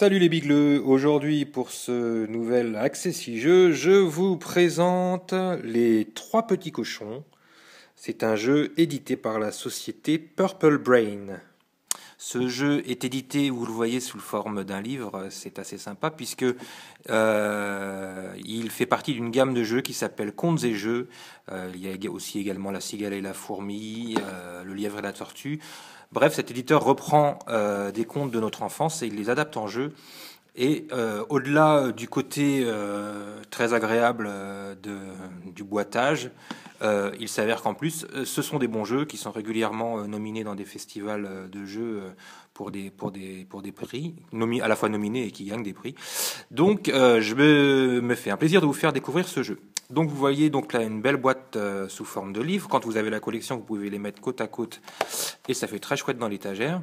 Salut les bigleux, aujourd'hui pour ce nouvel Accessi Jeu, je vous présente Les Trois Petits Cochons. C'est un jeu édité par la société Purple Brain. Ce jeu est édité, vous le voyez, sous forme d'un livre, c'est assez sympa puisque il fait partie d'une gamme de jeux qui s'appelle Contes et Jeux. Il y a aussi également La Cigale et la Fourmi, Le Lièvre et la Tortue. Bref, cet éditeur reprend des contes de notre enfance et il les adapte en jeu. Et au-delà du côté très agréable du boitage, il s'avère qu'en plus, ce sont des bons jeux qui sont régulièrement nominés dans des festivals de jeux pour des prix, à la fois nominés et qui gagnent des prix. Donc, me fais un plaisir de vous faire découvrir ce jeu. Donc, vous voyez donc là une belle boîte sous forme de livre. Quand vous avez la collection, vous pouvez les mettre côte à côte et ça fait très chouette dans l'étagère.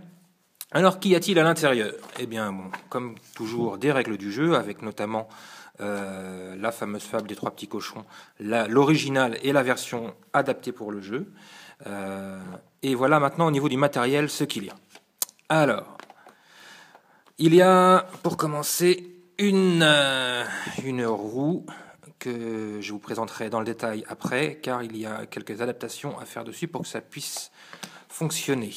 Alors, qu'y a-t-il à l'intérieur? Eh bien, bon, comme toujours, des règles du jeu, avec notamment la fameuse fable des trois petits cochons, l'original et la version adaptée pour le jeu. Et voilà maintenant au niveau du matériel ce qu'il y a. Alors, il y a, pour commencer, une roue que je vous présenterai dans le détail après, car il y a quelques adaptations à faire dessus pour que ça puisse fonctionner.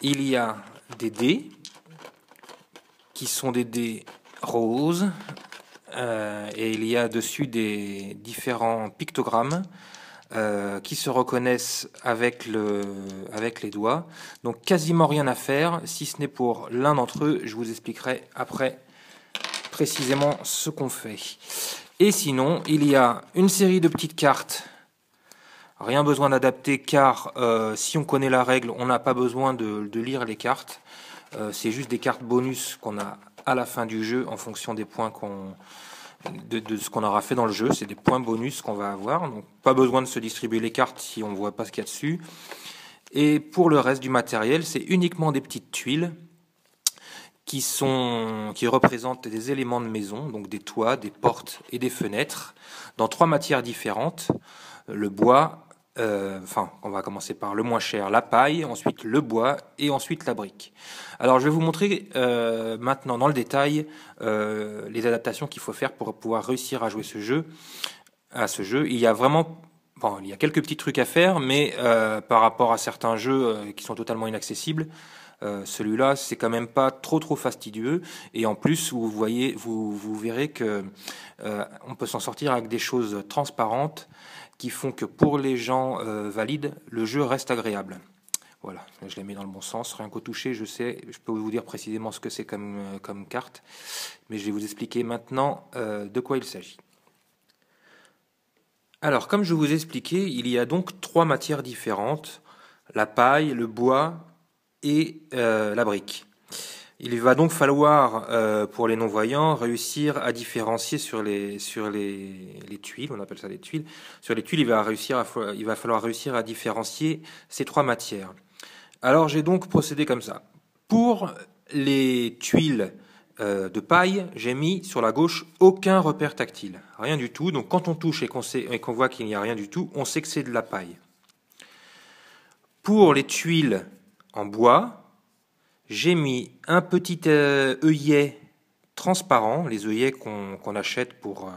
Il y a des dés, qui sont des dés roses, et il y a dessus des différents pictogrammes qui se reconnaissent avec les doigts. Donc quasiment rien à faire, si ce n'est pour l'un d'entre eux. Je vous expliquerai après précisément ce qu'on fait. Et sinon, il y a une série de petites cartes. Rien besoin d'adapter car si on connaît la règle, on n'a pas besoin de lire les cartes. C'est juste des cartes bonus qu'on a à la fin du jeu en fonction des points de ce qu'on aura fait dans le jeu. C'est des points bonus qu'on va avoir. Donc pas besoin de se distribuer les cartes si on ne voit pas ce qu'il y a dessus. Et pour le reste du matériel, c'est uniquement des petites tuiles qui représentent des éléments de maison, donc des toits, des portes et des fenêtres, dans trois matières différentes. Le bois, on va commencer par le moins cher, la paille, ensuite le bois et ensuite la brique. Alors je vais vous montrer maintenant dans le détail les adaptations qu'il faut faire pour pouvoir réussir à jouer à ce jeu. Il y a vraiment, il y a quelques petits trucs à faire, mais par rapport à certains jeux qui sont totalement inaccessibles, celui-là c'est quand même pas trop fastidieux, et en plus vous verrez que on peut s'en sortir avec des choses transparentes qui font que pour les gens valides, le jeu reste agréable. Voilà, je les mets dans le bon sens, rien qu'au toucher, je peux vous dire précisément ce que c'est comme carte, mais je vais vous expliquer maintenant de quoi il s'agit. Alors, comme je vous ai expliqué, il y a donc trois matières différentes, la paille, le bois et la brique. Il va donc falloir, pour les non-voyants, réussir à différencier sur les tuiles, on appelle ça des tuiles. Sur les tuiles, il va falloir réussir à différencier ces trois matières. Alors, j'ai donc procédé comme ça. Pour les tuiles de paille, j'ai mis sur la gauche aucun repère tactile, rien du tout. Donc, quand on touche et qu'on voit qu'il n'y a rien du tout, on sait que c'est de la paille. Pour les tuiles en bois, j'ai mis un petit œillet transparent, les œillets qu'on achète pour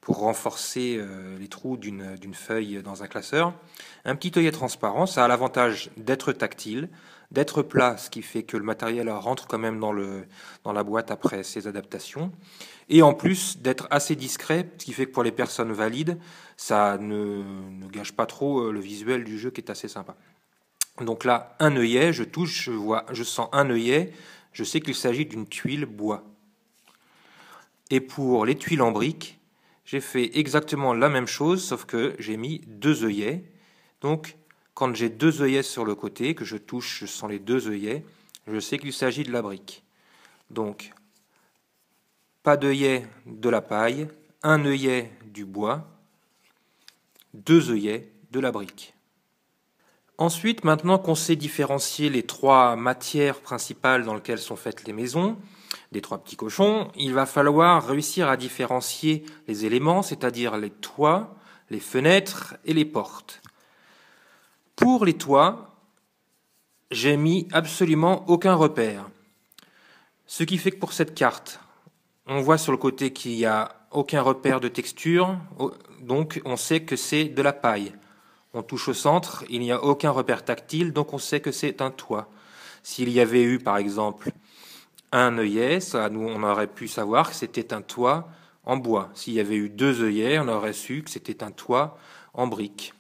renforcer les trous d'une feuille dans un classeur. Un petit œillet transparent, ça a l'avantage d'être tactile, d'être plat, ce qui fait que le matériel rentre quand même dans la boîte après ces adaptations. Et en plus d'être assez discret, ce qui fait que pour les personnes valides, ça ne gâche pas trop le visuel du jeu qui est assez sympa. Donc là, un œillet, je touche, je sens un œillet, je sais qu'il s'agit d'une tuile bois. Et pour les tuiles en brique, j'ai fait exactement la même chose, sauf que j'ai mis deux œillets. Donc, quand j'ai deux œillets sur le côté, que je touche, je sens les deux œillets, je sais qu'il s'agit de la brique. Donc, pas d'œillet de la paille, un œillet du bois, deux œillets de la brique. Ensuite, maintenant qu'on sait différencier les trois matières principales dans lesquelles sont faites les maisons, des trois petits cochons, il va falloir réussir à différencier les éléments, c'est-à-dire les toits, les fenêtres et les portes. Pour les toits, j'ai mis absolument aucun repère. Ce qui fait que pour cette carte, on voit sur le côté qu'il n'y a aucun repère de texture, donc on sait que c'est de la paille. On touche au centre, il n'y a aucun repère tactile, donc on sait que c'est un toit. S'il y avait eu, par exemple, un œillet, nous, on aurait pu savoir que c'était un toit en bois. S'il y avait eu 2 œillets, on aurait su que c'était un toit en briques.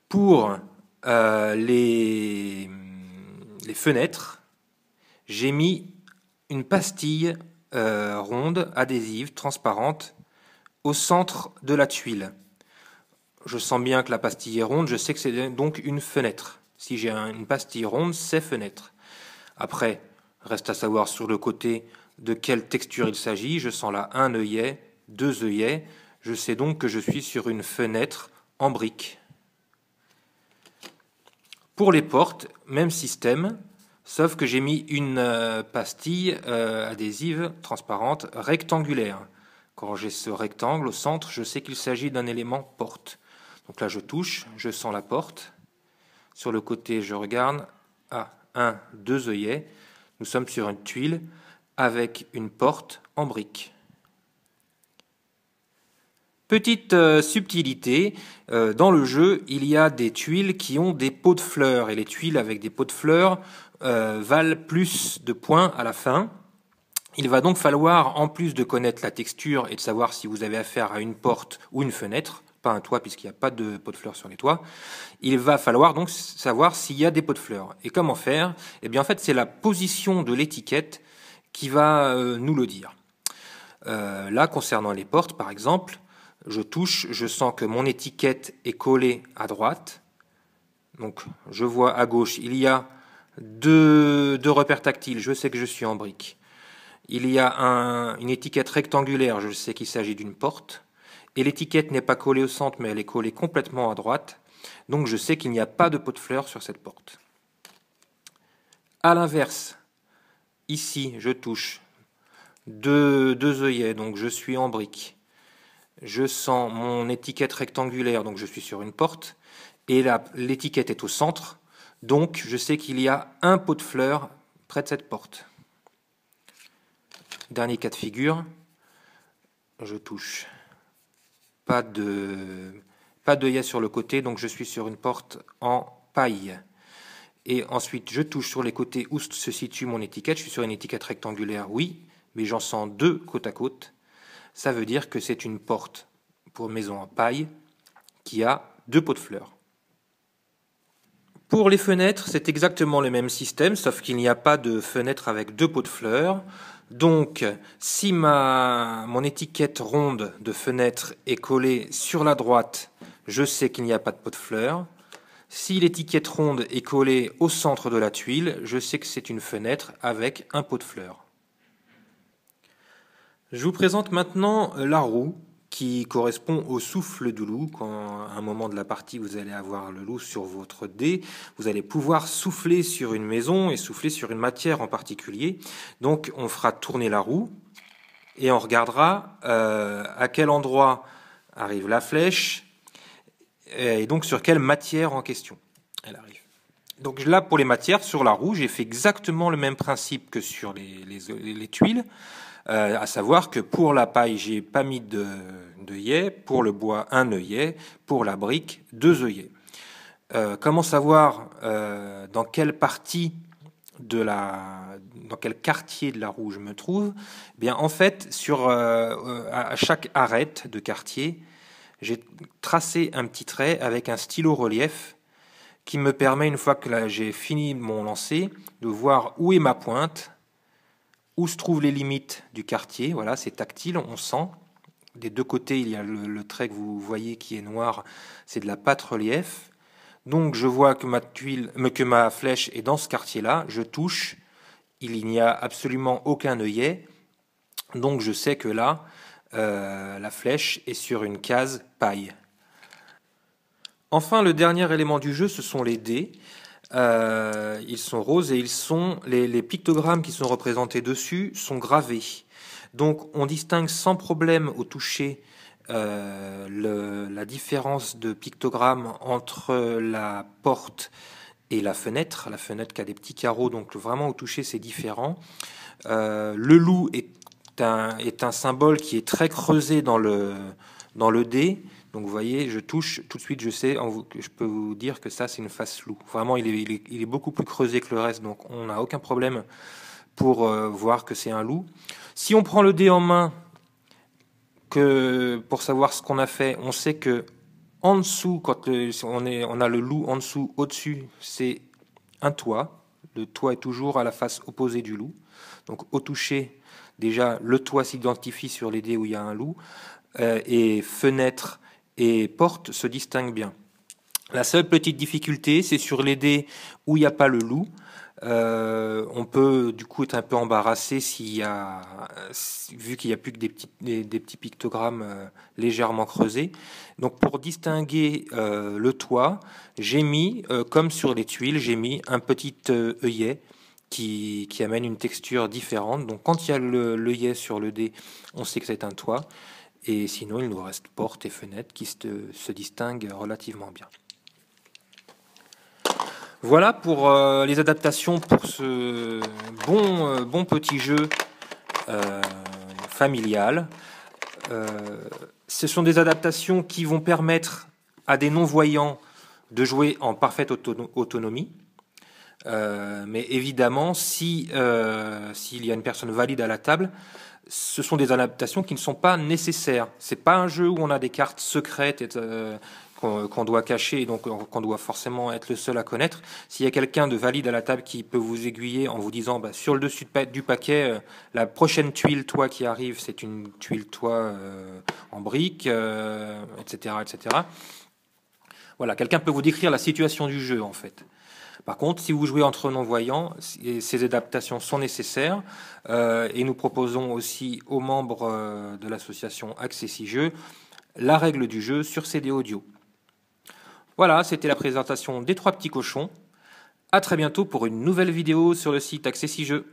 Pour les fenêtres, j'ai mis une pastille ronde, adhésive, transparente, au centre de la tuile. Je sens bien que la pastille est ronde, je sais que c'est donc une fenêtre. Si j'ai une pastille ronde, c'est fenêtre. Après, reste à savoir sur le côté de quelle texture il s'agit. Je sens là un œillet, 2 œillets. Je sais donc que je suis sur une fenêtre en briques. Pour les portes, même système, sauf que j'ai mis une pastille adhésive transparente rectangulaire. Quand j'ai ce rectangle au centre, je sais qu'il s'agit d'un élément porte. Donc là, je touche, je sens la porte. Sur le côté, je regarde. Ah, 1, 2 œillets. Nous sommes sur une tuile avec une porte en briques. Petite subtilité, dans le jeu, il y a des tuiles qui ont des pots de fleurs. Et les tuiles avec des pots de fleurs valent plus de points à la fin. Il va donc falloir, en plus de connaître la texture et de savoir si vous avez affaire à une porte ou une fenêtre, pas un toit puisqu'il n'y a pas de pots de fleurs sur les toits, il va falloir donc savoir s'il y a des pots de fleurs. Et comment faire? Eh bien en fait c'est la position de l'étiquette qui va nous le dire. Là concernant les portes par exemple, je touche, je sens que mon étiquette est collée à droite. Donc je vois à gauche, il y a deux repères tactiles, je sais que je suis en brique. Il y a une étiquette rectangulaire, je sais qu'il s'agit d'une porte. Et l'étiquette n'est pas collée au centre, mais elle est collée complètement à droite. Donc je sais qu'il n'y a pas de pot de fleurs sur cette porte. À l'inverse, ici, je touche deux œillets, donc je suis en brique. Je sens mon étiquette rectangulaire, donc je suis sur une porte. Et l'étiquette est au centre, donc je sais qu'il y a un pot de fleurs près de cette porte. Dernier cas de figure, je touche. Pas d'œillet sur le côté, donc je suis sur une porte en paille. Et ensuite, je touche sur les côtés où se situe mon étiquette. Je suis sur une étiquette rectangulaire, oui, mais j'en sens 2 côte à côte. Ça veut dire que c'est une porte pour maison en paille qui a 2 pots de fleurs. Pour les fenêtres, c'est exactement le même système, sauf qu'il n'y a pas de fenêtre avec 2 pots de fleurs. Donc, si mon étiquette ronde de fenêtre est collée sur la droite, je sais qu'il n'y a pas de pot de fleurs. Si l'étiquette ronde est collée au centre de la tuile, je sais que c'est une fenêtre avec un pot de fleurs. Je vous présente maintenant la roue qui correspond au souffle du loup. Quand à un moment de la partie vous allez avoir le loup sur votre dé, vous allez pouvoir souffler sur une maison et souffler sur une matière en particulier. Donc on fera tourner la roue et on regardera à quel endroit arrive la flèche et donc sur quelle matière en question elle arrive. Donc là pour les matières, sur la roue, j'ai fait exactement le même principe que sur les tuiles. À savoir que pour la paille, j'ai pas mis d'œillet, pour le bois, un œillet, pour la brique, 2 œillets. Comment savoir dans quelle partie dans quel quartier de la roue je me trouve? Eh bien, en fait, à chaque arête de quartier, j'ai tracé un petit trait avec un stylo relief qui me permet, une fois que j'ai fini mon lancer, de voir où est ma pointe, où se trouvent les limites du quartier. Voilà, c'est tactile, on sent. Des 2 côtés, il y a le trait que vous voyez qui est noir, c'est de la pâte relief. Donc je vois que ma flèche est dans ce quartier-là, je touche, il n'y a absolument aucun œillet, donc je sais que là, la flèche est sur une case paille. Enfin, le dernier élément du jeu, ce sont les dés. Ils sont roses et les pictogrammes qui sont représentés dessus sont gravés. Donc on distingue sans problème au toucher la différence de pictogramme entre la porte et la fenêtre qui a des petits carreaux, donc vraiment au toucher c'est différent. Le loup est un symbole qui est très creusé dans le dé. Donc vous voyez, je touche, tout de suite je peux vous dire que ça c'est une face loup. Vraiment il est beaucoup plus creusé que le reste, donc on n'a aucun problème pour voir que c'est un loup. Si on prend le dé en main, pour savoir ce qu'on a fait, on sait que en dessous, quand on a le loup en dessous, au-dessus, c'est un toit. Le toit est toujours à la face opposée du loup. Donc au toucher, déjà, le toit s'identifie sur les dés où il y a un loup. Et fenêtre et porte se distinguent bien. La seule petite difficulté, c'est sur les dés où il n'y a pas le loup. On peut du coup être un peu embarrassé vu qu'il n'y a plus que des petits pictogrammes légèrement creusés. Donc pour distinguer le toit, j'ai mis, comme sur les tuiles, j'ai mis un petit œillet qui amène une texture différente. Donc quand il y a l'œillet sur le dé, on sait que c'est un toit. Et sinon, il nous reste porte et fenêtre qui se distinguent relativement bien. Voilà pour les adaptations pour ce bon petit jeu familial. Ce sont des adaptations qui vont permettre à des non-voyants de jouer en parfaite autonomie. Mais évidemment, s'il y a une personne valide à la table, ce sont des adaptations qui ne sont pas nécessaires. C'est pas un jeu où on a des cartes secrètes qu'on doit cacher et donc qu'on doit forcément être le seul à connaître. S'il y a quelqu'un de valide à la table qui peut vous aiguiller en vous disant sur le dessus du paquet, la prochaine tuile toit qui arrive, c'est une tuile toit en briques, etc., etc. Voilà, quelqu'un peut vous décrire la situation du jeu en fait. Par contre, si vous jouez entre non-voyants, ces adaptations sont nécessaires et nous proposons aussi aux membres de l'association Accessi-Jeux la règle du jeu sur CD audio. Voilà, c'était la présentation des 3 petits cochons. À très bientôt pour une nouvelle vidéo sur le site Accessi-Jeux.